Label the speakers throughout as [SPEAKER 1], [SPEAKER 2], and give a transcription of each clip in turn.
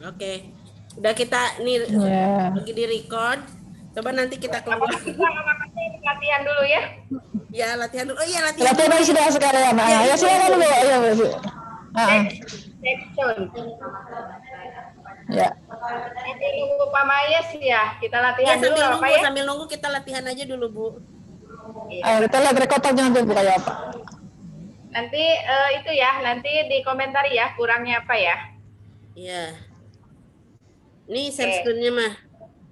[SPEAKER 1] Oke. Udah kita nih
[SPEAKER 2] Ya.
[SPEAKER 1] lagi di record. Coba nanti kita keluar.
[SPEAKER 3] Kita latihan dulu ya.
[SPEAKER 1] Ya, latihan dulu. Oh iya, latihan
[SPEAKER 2] Latihan
[SPEAKER 1] dulu
[SPEAKER 2] aja
[SPEAKER 1] ya.
[SPEAKER 2] sudah sekalian.
[SPEAKER 1] Ya,
[SPEAKER 2] Ya
[SPEAKER 1] Ibu,
[SPEAKER 2] silakan
[SPEAKER 1] Ibu,
[SPEAKER 2] Bu.
[SPEAKER 1] Ibu.
[SPEAKER 2] Ya, Bu.
[SPEAKER 3] Cek sound.
[SPEAKER 2] Ya.
[SPEAKER 3] Nanti nunggu Pak Mayes ya. Kita
[SPEAKER 1] Ya,
[SPEAKER 3] latihan dulu
[SPEAKER 1] sambil
[SPEAKER 3] nggak apa
[SPEAKER 1] nunggu,
[SPEAKER 3] ya?
[SPEAKER 1] sambil nunggu kita latihan aja dulu, Bu.
[SPEAKER 3] Iya.
[SPEAKER 2] Kita lihat rekodnya aja Bu kayak apa.
[SPEAKER 3] Nanti itu ya, nanti di komentari ya kurangnya apa ya.
[SPEAKER 1] Iya. Ini share
[SPEAKER 3] Oke.
[SPEAKER 1] screen-nya mah.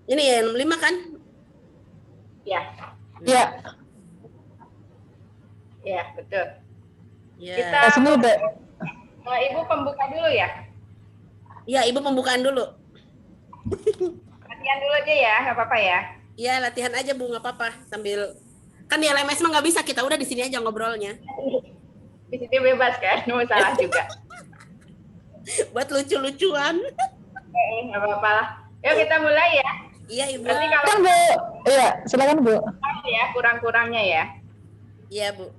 [SPEAKER 1] Ini ya 65 kan?
[SPEAKER 3] Ya,
[SPEAKER 2] Ya.
[SPEAKER 3] ya betul.
[SPEAKER 1] Ya.
[SPEAKER 3] Kita
[SPEAKER 2] Sini udah.
[SPEAKER 3] Ibu pembuka dulu ya.
[SPEAKER 1] Ya, Ibu pembukaan dulu.
[SPEAKER 3] Latihan dulu aja ya, nggak apa-apa ya.
[SPEAKER 1] Ya, latihan aja, Bu, nggak apa-apa. Sambil kan di LMS mah nggak bisa, kita udah di sini aja ngobrolnya.
[SPEAKER 3] Di sini bebas kan, mau salah juga.
[SPEAKER 1] Buat lucu-lucuan.
[SPEAKER 3] Nggak apa-apa lah. Yuk kita mulai ya.
[SPEAKER 1] Iya, Ibu.
[SPEAKER 3] Berarti kalau
[SPEAKER 2] Silakan Bu. Iya, silakan Bu.
[SPEAKER 3] ya kurang-kurangnya ya.
[SPEAKER 1] Iya, Bu.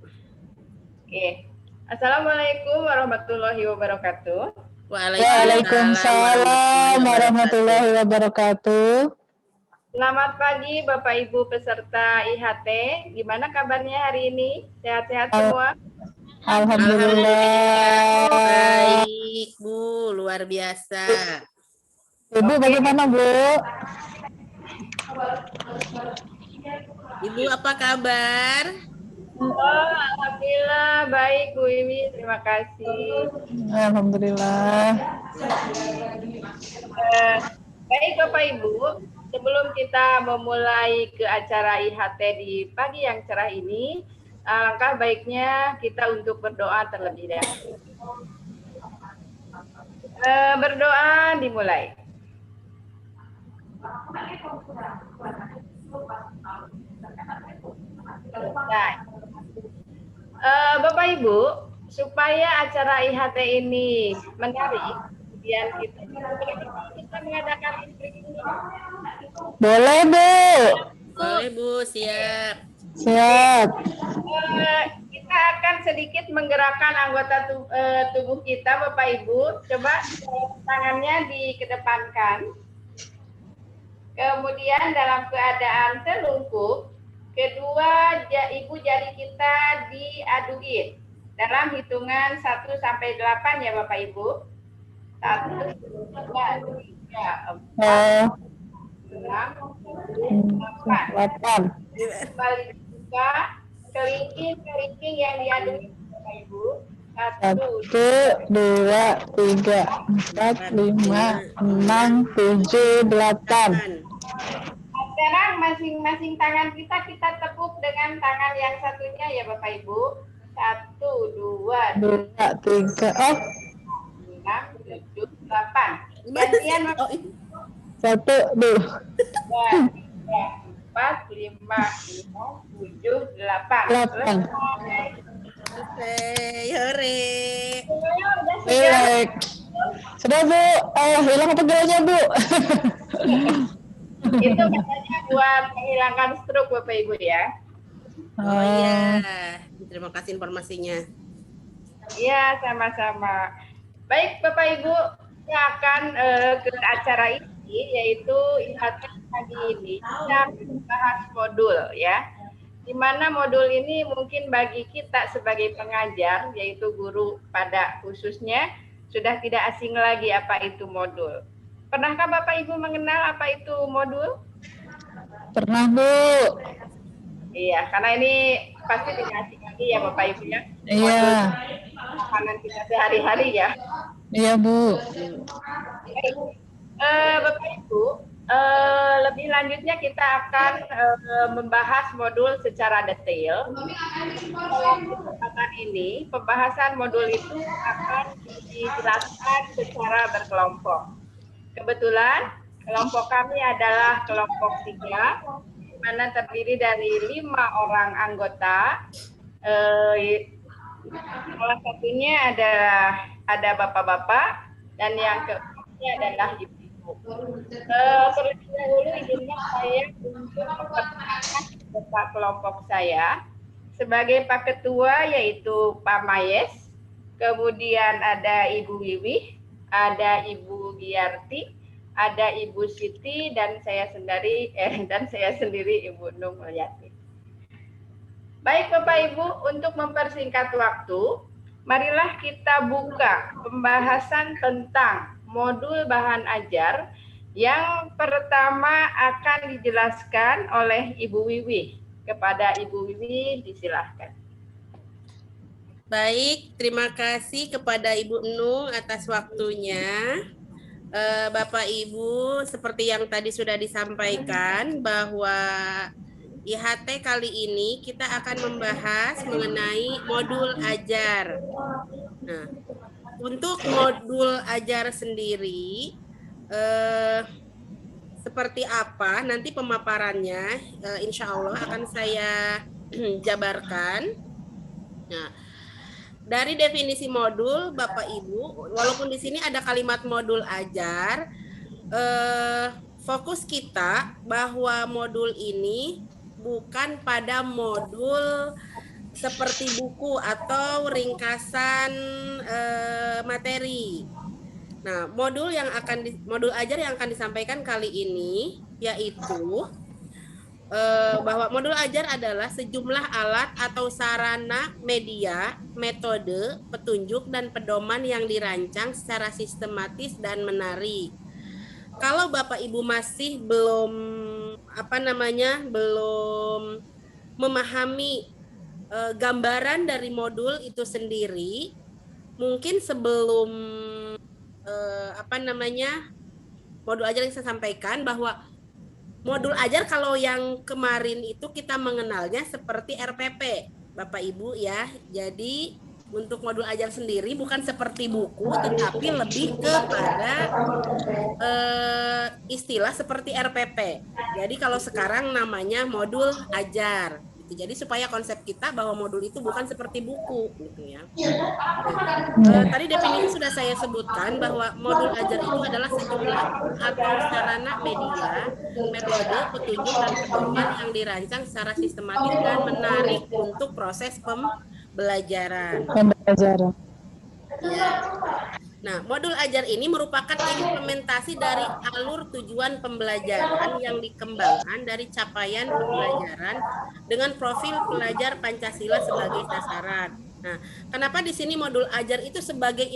[SPEAKER 3] Oke. Assalamualaikum warahmatullahi wabarakatuh.
[SPEAKER 2] Waalaikumsalam warahmatullahi wabarakatuh.
[SPEAKER 3] Selamat pagi Bapak Ibu peserta IHT. Gimana kabarnya hari ini? Sehat-sehat semua?
[SPEAKER 2] Alhamdulillah.
[SPEAKER 1] Baik, Bu. Luar biasa.
[SPEAKER 2] Ibu bagaimana Bu?
[SPEAKER 1] Ibu apa kabar?
[SPEAKER 3] Oh, alhamdulillah baik Bu Imi, terima kasih.
[SPEAKER 2] Alhamdulillah.
[SPEAKER 3] Baik Bapak Ibu, sebelum kita memulai ke acara IHT di pagi yang cerah ini, alangkah baiknya kita untuk berdoa terlebih dahulu. Berdoa dimulai. Nah, Bapak Ibu, supaya acara IHT ini menarik, kemudian kita mengadakan instruksi.
[SPEAKER 2] Boleh Bu.
[SPEAKER 1] Boleh, Bu. Siap.
[SPEAKER 2] Siap.
[SPEAKER 3] Kita akan sedikit menggerakkan anggota tubuh kita, Bapak Ibu. Coba tangannya dikedepankan. Kemudian dalam keadaan telungkup, kedua ibu jari kita diaduin dalam hitungan 1 sampai 8 ya Bapak Ibu. 1, 2, 3, 4, 6, 8. Kembali dibuka, kelingking yang diaduin Bapak Ibu. 1,
[SPEAKER 2] 2, 3, 4, 5, 6, 7, 8.
[SPEAKER 3] Sekarang masing-masing tangan kita tepuk dengan tangan yang satunya ya Bapak Ibu. 1, 2,
[SPEAKER 2] 3. Oh.
[SPEAKER 3] 6, 7, 8. Gantian Bapak.
[SPEAKER 2] 1, 2.
[SPEAKER 3] 3, 4, 5, 6, 7, 8.
[SPEAKER 2] 8.
[SPEAKER 1] Hore.
[SPEAKER 2] Baik. Sudah Bu. Hilang apa gelanya Bu?
[SPEAKER 3] Itu katanya buat menghilangkan stroke Bapak Ibu ya.
[SPEAKER 1] Oh iya. Terima kasih informasinya.
[SPEAKER 3] Iya, sama-sama. Baik Bapak Ibu, kita akan ke acara ini yaitu IHT pagi ini kita membahas modul ya. Di mana modul ini mungkin bagi kita sebagai pengajar yaitu guru pada khususnya sudah tidak asing lagi apa itu modul. Pernahkah Bapak Ibu mengenal apa itu modul?
[SPEAKER 2] Pernah Bu.
[SPEAKER 3] Iya, karena ini pasti tidak asing lagi ya Bapak Ibu ya.
[SPEAKER 2] Iya.
[SPEAKER 3] Makanan kita sehari-hari ya.
[SPEAKER 2] Iya Bu.
[SPEAKER 3] Baik. Bapak Ibu, lebih lanjutnya kita akan membahas modul secara detail. Dalam kesempatan ini, pembahasan modul itu akan dijelaskan secara berkelompok. Kebetulan kelompok kami adalah kelompok 3, di mana terdiri dari 5 orang anggota. Salah satunya ada bapak-bapak dan yang keempatnya adalah ibu. Terlebih dahulu izinkan saya untuk memperkenalkan anggota kelompok saya. Sebagai Pak Ketua yaitu Pak Mayes, kemudian ada Ibu Wiwi, ada Ibu Giarti, ada Ibu Siti, dan saya sendiri Ibu Nung Mulyati. Baik Bapak Ibu, untuk mempersingkat waktu, marilah kita buka pembahasan tentang modul bahan ajar yang pertama akan dijelaskan oleh Ibu Wiwi. Kepada Ibu Wiwi, disilahkan.
[SPEAKER 1] Baik, terima kasih kepada Ibu Nung atas waktunya. Bapak Ibu, seperti yang tadi sudah disampaikan bahwa IHT kali ini kita akan membahas mengenai modul ajar. Nah, untuk modul ajar sendiri, seperti apa nanti pemaparannya, insya Allah akan saya jabarkan. Nah, dari definisi modul, Bapak Ibu, walaupun di sini ada kalimat modul ajar, fokus kita bahwa modul ini bukan pada modul seperti buku atau ringkasan materi. Nah, modul ajar yang akan disampaikan kali ini yaitu bahwa modul ajar adalah sejumlah alat atau sarana, media, metode, petunjuk, dan pedoman yang dirancang secara sistematis dan menarik. Kalau Bapak Ibu masih belum belum memahami gambaran dari modul itu sendiri, mungkin sebelum modul ajar yang saya sampaikan bahwa modul ajar kalau yang kemarin itu kita mengenalnya seperti RPP, Bapak Ibu ya. Jadi untuk modul ajar sendiri bukan seperti buku, tetapi lebih kepada istilah seperti RPP. Jadi kalau sekarang namanya modul ajar. Jadi supaya konsep kita bahwa modul itu bukan seperti buku, gitu ya. Tadi definisi sudah saya sebutkan bahwa modul ajar itu adalah sejumlah atau sarana, media, metode, petunjuk, dan pedoman yang dirancang secara sistematis dan menarik untuk proses pembelajaran. Ya. Nah, modul ajar ini merupakan implementasi dari alur tujuan pembelajaran yang dikembangkan dari capaian pembelajaran dengan profil pelajar Pancasila sebagai sasaran. Nah, kenapa di sini modul ajar itu sebagai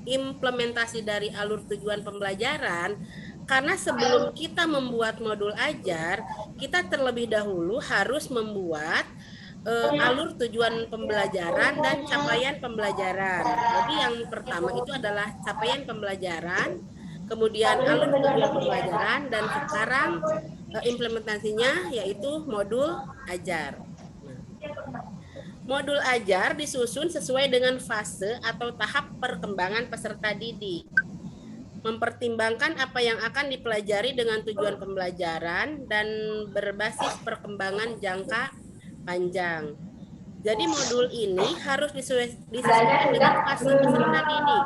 [SPEAKER 1] implementasi dari alur tujuan pembelajaran? Karena sebelum kita membuat modul ajar, kita terlebih dahulu harus membuat alur tujuan pembelajaran dan capaian pembelajaran. Jadi yang pertama itu adalah capaian pembelajaran, kemudian alur tujuan pembelajaran, dan sekarang implementasinya yaitu modul ajar. Modul ajar disusun sesuai dengan fase atau tahap perkembangan peserta didik. Mempertimbangkan apa yang akan dipelajari dengan tujuan pembelajaran dan berbasis perkembangan jangka panjang. Jadi modul ini harus disesuaikan dengan fase peserta didik.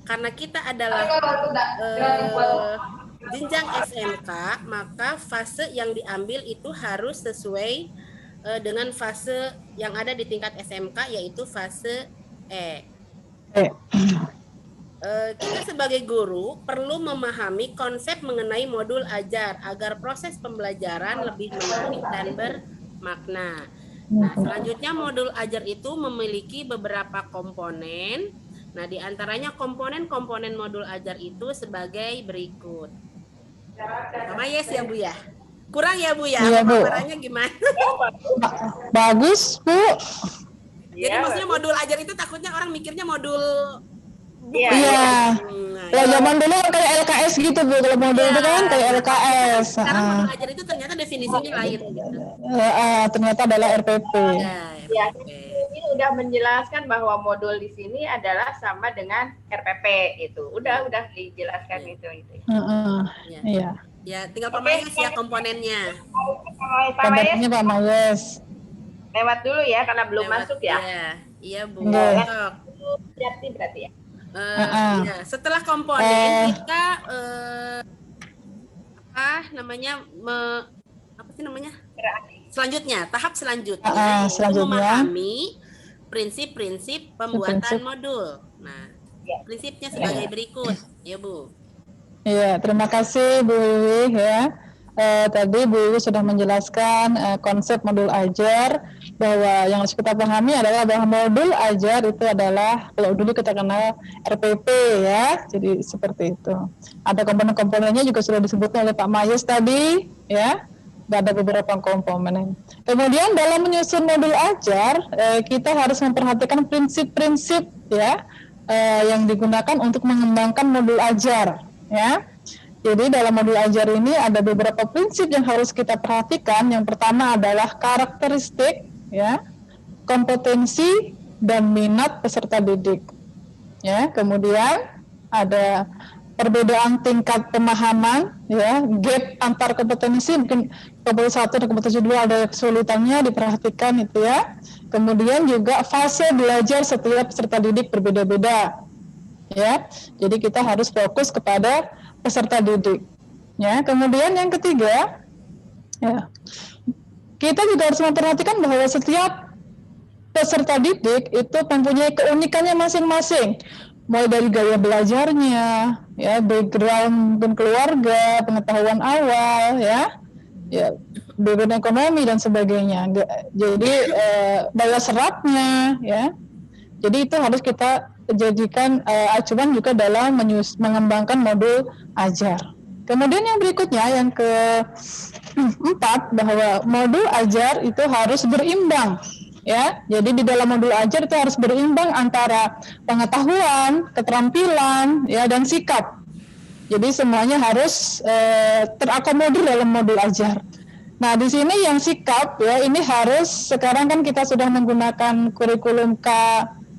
[SPEAKER 1] Karena kita adalah jenjang SMK, maka fase yang diambil itu harus sesuai dengan fase yang ada di tingkat SMK, yaitu fase E. Kita sebagai guru perlu memahami konsep mengenai modul ajar agar proses pembelajaran lebih menarik dan bermakna. Nah, selanjutnya modul ajar itu memiliki beberapa komponen. Nah, diantaranya komponen-komponen modul ajar itu sebagai berikut. Sama yes ya Bu ya? Kurang ya Bu ya?
[SPEAKER 2] Iya, Bu.
[SPEAKER 1] Pemaparannya gimana?
[SPEAKER 2] Bagus, Bu.
[SPEAKER 1] Jadi maksudnya modul ajar itu takutnya orang mikirnya modul
[SPEAKER 3] Iya.
[SPEAKER 1] Nah,
[SPEAKER 2] Ya, zaman dulu kan kayak LKS gitu, Bu. Kalau modul itu kan kayak LKS.
[SPEAKER 1] sekarang modul ajar itu ternyata definisinya lain gitu.
[SPEAKER 2] Ternyata adalah RPP.
[SPEAKER 3] Ya, ini udah menjelaskan bahwa modul di sini adalah sama dengan RPP itu. Udah dijelaskan itu.
[SPEAKER 2] Iya.
[SPEAKER 1] Ya, tinggal Pak Mayes ya komponennya.
[SPEAKER 2] Kabarnya Pak Mayes.
[SPEAKER 3] Lewat dulu ya karena belum masuk ya.
[SPEAKER 1] Iya Bu.
[SPEAKER 3] Berarti ya.
[SPEAKER 1] Ya, setelah komponen kita selanjutnya tahap selanjutnya yaitu memahami prinsip-prinsip pembuatan modul. Nah,
[SPEAKER 3] Ya.
[SPEAKER 1] Prinsipnya sebagai berikut, ya Bu.
[SPEAKER 2] Iya, terima kasih Bu Wiwi ya. Tadi Bu Wiwi sudah menjelaskan konsep modul ajar, bahwa yang harus kita pahami adalah bahwa modul ajar itu adalah, kalau dulu kita kenal RPP ya, jadi seperti itu. Ada komponen-komponennya juga sudah disebutkan oleh Pak Mayus tadi ya, dan ada beberapa komponen. Kemudian dalam menyusun modul ajar, kita harus memperhatikan prinsip-prinsip ya, yang digunakan untuk mengembangkan modul ajar ya. Jadi dalam modul ajar ini ada beberapa prinsip yang harus kita perhatikan. Yang pertama adalah karakteristik ya, kompetensi dan minat peserta didik. Ya, kemudian ada perbedaan tingkat pemahaman ya, gap antar kompetensi, mungkin kompetensi 1 dan kompetensi 2 ada kesulitannya, diperhatikan itu ya. Kemudian juga fase belajar setiap peserta didik berbeda-beda. Ya, jadi kita harus fokus kepada peserta didik. Ya, kemudian yang ketiga, ya, kita juga harus memperhatikan bahwa setiap peserta didik itu mempunyai keunikannya masing-masing, mulai dari gaya belajarnya, ya, background dan keluarga, pengetahuan awal, ya, background ekonomi dan sebagainya. Jadi daya serapnya, ya. Jadi itu harus kita jadikan acuan juga dalam mengembangkan modul ajar. Kemudian yang berikutnya, yang keempat, bahwa modul ajar itu harus berimbang. Ya, jadi di dalam modul ajar itu harus berimbang antara pengetahuan, keterampilan, ya, dan sikap. Jadi semuanya harus terakomodir dalam modul ajar. Nah, di sini yang sikap ya, ini harus, sekarang kan kita sudah menggunakan kurikulum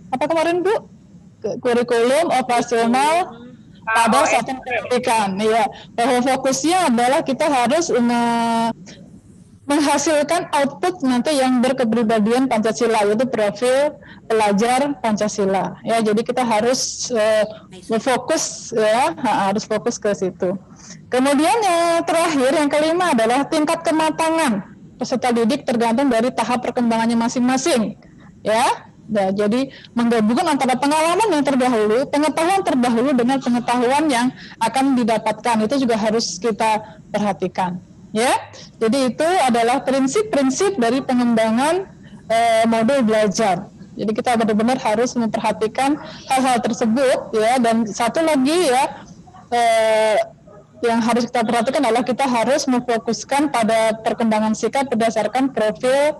[SPEAKER 2] apa kemarin Bu? Kurikulum operasional pada satu pendidikan. Ya, bahwa fokusnya adalah kita harus menghasilkan output nanti yang berkepribadian Pancasila, yaitu profil pelajar Pancasila. Ya, jadi kita harus fokus ya, harus fokus ke situ. Kemudian yang terakhir, yang kelima adalah tingkat kematangan peserta didik tergantung dari tahap perkembangannya masing-masing. Ya. Nah, jadi menggabungkan antara pengalaman yang terdahulu, pengetahuan terdahulu dengan pengetahuan yang akan didapatkan, itu juga harus kita perhatikan. Ya, jadi itu adalah prinsip-prinsip dari pengembangan modul belajar. Jadi kita benar-benar harus memperhatikan hal-hal tersebut, ya. Dan satu lagi ya, yang harus kita perhatikan adalah kita harus memfokuskan pada perkembangan sikap berdasarkan profil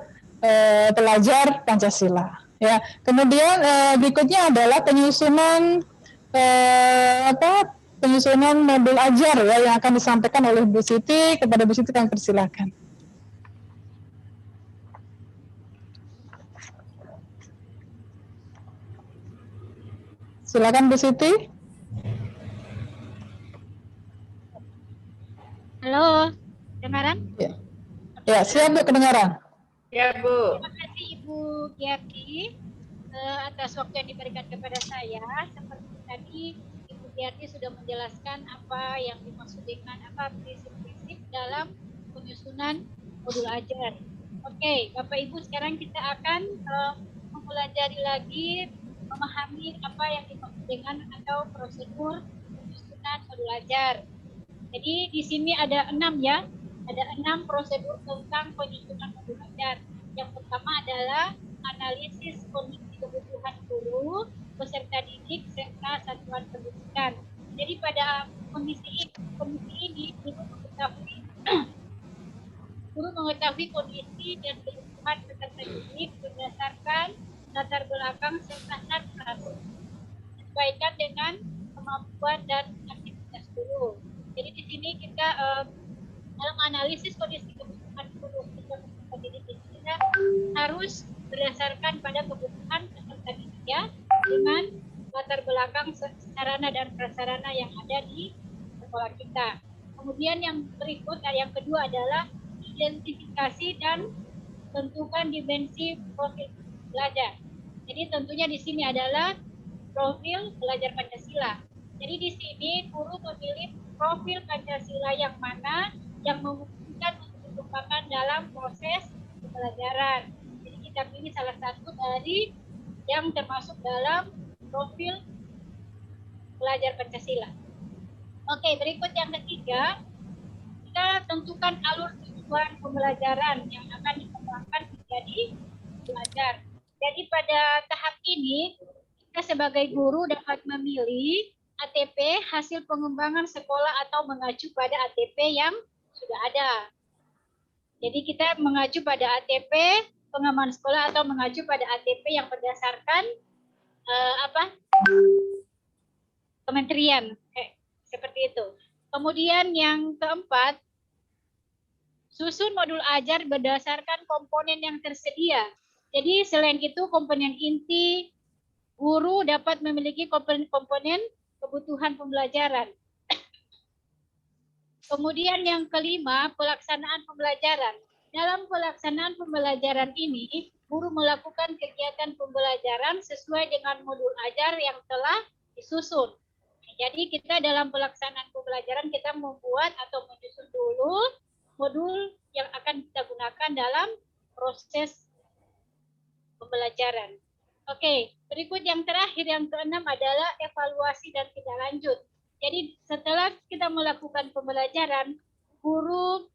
[SPEAKER 2] pelajar Pancasila. Ya, kemudian berikutnya adalah penyusunan penyusunan modul ajar ya, yang akan disampaikan oleh Bu Siti. Kepada Bu Siti kami persilakan. Silakan Bu Siti.
[SPEAKER 4] Halo, kedengaran?
[SPEAKER 2] Ya, siap Bu, kedengaran.
[SPEAKER 3] Ya Bu.
[SPEAKER 4] Terima kasih Ibu Giarti atas waktu yang diberikan kepada saya. Seperti tadi Ibu Giarti sudah menjelaskan apa yang dimaksud dengan apa prinsip-prinsip dalam penyusunan modul ajar. Oke, Bapak Ibu, sekarang kita akan mempelajari lagi, memahami apa yang dimaksud dengan atau prosedur penyusunan modul ajar. Jadi di sini ada 6 ya. Ada 6 prosedur tentang penyusunan modul ajar. Yang pertama adalah analisis kondisi kebutuhan guru, peserta didik, serta satuan pendidikan. Jadi pada kondisi ini guru mengetahui kondisi dan kebutuhan peserta didik berdasarkan latar belakang serta naskah, sesuaikan dengan kemampuan dan aktivitas guru. Jadi di sini kita dalam analisis kondisi kebutuhan guru peserta didik kita harus berdasarkan pada kebutuhan peserta didik ya, dengan latar belakang sarana dan prasarana yang ada di sekolah kita. Kemudian yang berikut, yang kedua adalah identifikasi dan tentukan dimensi profil belajar. Jadi tentunya di sini adalah profil belajar Pancasila. Jadi di sini guru memilih profil Pancasila yang mana yang memungkinkan untuk dikembangkan dalam proses pembelajaran. Jadi kita pilih salah satu dari yang termasuk dalam profil belajar Pancasila. Oke, berikut yang ketiga, kita tentukan alur tujuan pembelajaran yang akan dikembangkan menjadi belajar. Jadi pada tahap ini, kita sebagai guru dapat memilih ATP hasil pengembangan sekolah atau mengacu pada ATP yang sudah ada. Jadi kita mengacu pada ATP pengembangan sekolah atau mengacu pada ATP yang berdasarkan kementerian, seperti itu. Kemudian yang keempat, susun modul ajar berdasarkan komponen yang tersedia. Jadi selain itu komponen inti, guru dapat memiliki komponen kebutuhan pembelajaran. Kemudian yang kelima, pelaksanaan pembelajaran. Dalam pelaksanaan pembelajaran ini, guru melakukan kegiatan pembelajaran sesuai dengan modul ajar yang telah disusun. Jadi kita dalam pelaksanaan pembelajaran kita membuat atau menyusun dulu modul yang akan kita gunakan dalam proses pembelajaran. Oke, berikut yang terakhir, yang keenam adalah evaluasi dan tindak lanjut. Jadi setelah kita melakukan pembelajaran, guru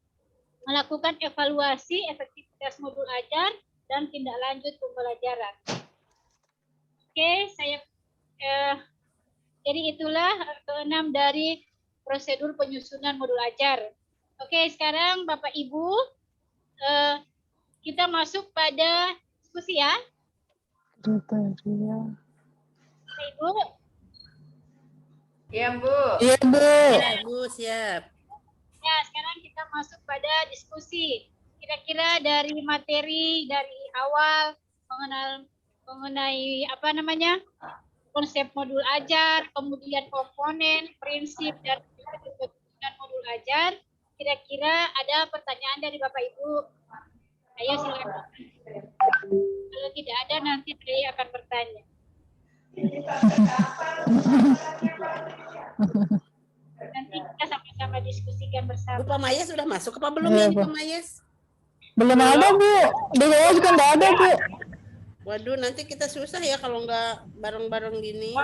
[SPEAKER 4] melakukan evaluasi efektivitas modul ajar dan tindak lanjut pembelajaran. Oke, jadi itulah keenam dari prosedur penyusunan modul ajar. Oke, sekarang Bapak Ibu, kita masuk pada diskusi ya. Bapak Ibu.
[SPEAKER 3] Iya, Bu.
[SPEAKER 2] Iya, Bu.
[SPEAKER 1] Ya, Bu, siap.
[SPEAKER 4] Ya, sekarang kita masuk pada diskusi. Kira-kira dari materi dari awal mengenai konsep modul ajar, kemudian komponen, prinsip dan kebutuhan modul ajar. Kira-kira ada pertanyaan dari Bapak Ibu? Ayo silakan. Kalau tidak ada nanti saya akan bertanya. Nanti kita sama-sama diskusikan bersama.
[SPEAKER 1] Bu Pamayes sudah masuk apa belum
[SPEAKER 2] Iya,
[SPEAKER 1] ini
[SPEAKER 2] Bu.
[SPEAKER 1] Pamayes?
[SPEAKER 2] Belum ada, Bu. Di WA juga nggak ada, Bu.
[SPEAKER 1] Waduh, nanti kita susah ya kalau nggak bareng-bareng gini.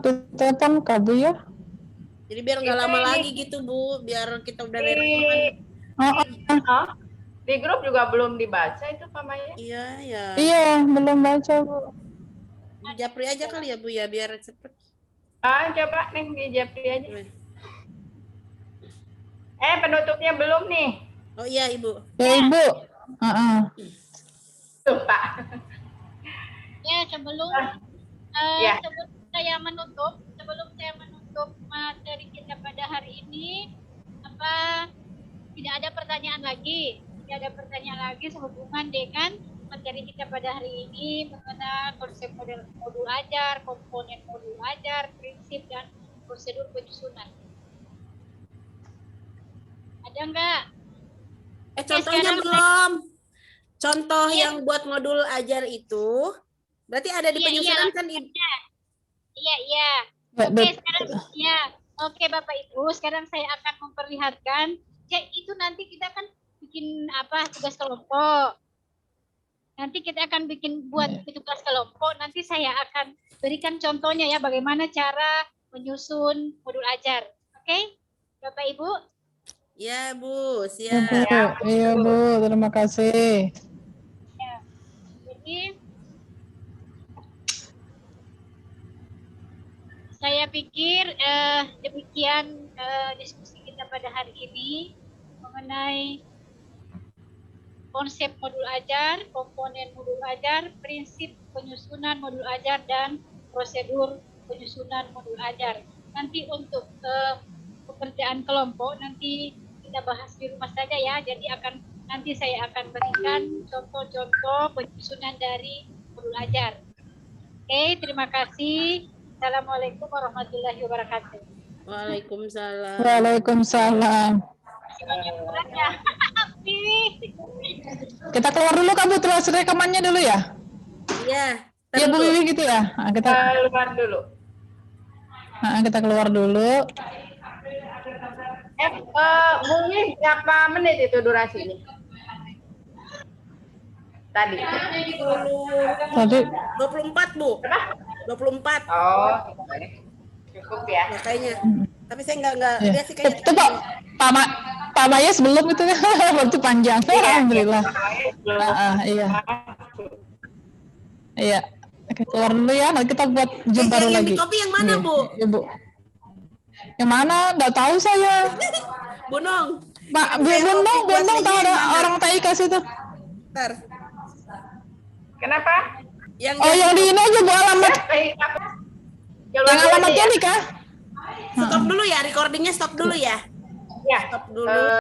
[SPEAKER 2] Di telepon Kak, Bu ya.
[SPEAKER 1] Jadi biar nggak lama lagi gitu, Bu. Biar kita udah rekaman.
[SPEAKER 3] Di grup juga belum dibaca itu Pak Maya.
[SPEAKER 1] Iya, ya.
[SPEAKER 2] Iya, belum baca, Bu.
[SPEAKER 1] Japri aja kali ya, Bu ya, biar cepet.
[SPEAKER 3] Coba nih di Japri aja. Penutupnya belum nih.
[SPEAKER 1] Oh iya, Ibu.
[SPEAKER 2] Ya, Ibu.
[SPEAKER 3] Tuh, Pak.
[SPEAKER 4] Ya, sebelum saya menutup materi kita pada hari ini, tidak ada pertanyaan lagi sehubungan dengan materi kita pada hari ini mengenai konsep modul ajar, komponen modul ajar, prinsip dan prosedur penyusunan. Ada enggak?
[SPEAKER 1] Contohnya belum. Contoh yang buat modul ajar itu berarti ada di penyusunan kan?
[SPEAKER 4] Iya. Oke, sekarang Oke, Bapak Ibu, sekarang saya akan memperlihatkan. Ya, itu nanti kita kan bikin tugas kelompok. Nanti kita akan buat tugas kelompok. Nanti saya akan berikan contohnya ya bagaimana cara menyusun modul ajar. Oke, Bapak Ibu?
[SPEAKER 1] Ya, Bu, siap.
[SPEAKER 2] Iya, Bu, terima kasih.
[SPEAKER 4] Ya. Jadi saya pikir demikian diskusi kita pada hari ini mengenai konsep modul ajar, komponen modul ajar, prinsip penyusunan modul ajar, dan prosedur penyusunan modul ajar. Nanti untuk pekerjaan kelompok nanti kita bahas di rumah saja ya. Jadi nanti saya akan berikan contoh-contoh penyusunan dari modul ajar. Oke, terima kasih. Assalamualaikum warahmatullahi wabarakatuh.
[SPEAKER 1] Waalaikumsalam.
[SPEAKER 2] Waalaikumsalam. Kita keluar dulu, Kak Bu, terus rekamannya dulu ya?
[SPEAKER 1] Iya.
[SPEAKER 2] Iya, Bu Wiwi gitu ya? Kita
[SPEAKER 3] Keluar dulu.
[SPEAKER 2] Kita keluar dulu.
[SPEAKER 3] Bu Wiwi, berapa menit itu durasinya? Tadi.
[SPEAKER 2] Tadi
[SPEAKER 1] 24, Bu.
[SPEAKER 3] Berapa?
[SPEAKER 1] 24.
[SPEAKER 3] Oh, cukup ya.
[SPEAKER 1] Makanya. Tapi saya nggak
[SPEAKER 2] Ya.
[SPEAKER 1] lihat sih kayaknya.
[SPEAKER 2] Itu Pak Maya sebelum itu berarti panjang. Alhamdulillah. Iya. Iya. Oke, keluar dulu ya. Nanti kita buat Zoom baru
[SPEAKER 1] yang
[SPEAKER 2] lagi.
[SPEAKER 1] di copy yang mana,
[SPEAKER 2] Iya.
[SPEAKER 1] Bu?
[SPEAKER 2] Iya, Bu. Yang mana? Nggak tahu saya.
[SPEAKER 1] Bunong.
[SPEAKER 2] Pak,
[SPEAKER 1] Yang
[SPEAKER 2] Bundong tahu ada
[SPEAKER 1] mana?
[SPEAKER 2] orang TIK situ.
[SPEAKER 1] Ntar.
[SPEAKER 3] Kenapa?
[SPEAKER 1] Yang
[SPEAKER 2] Yang di ini aja Bu alamat.
[SPEAKER 3] Yang
[SPEAKER 2] Yang alamatnya nih kah?
[SPEAKER 1] stop dulu ya, recordingnya stop dulu ya.
[SPEAKER 3] Ya.
[SPEAKER 1] Stop dulu.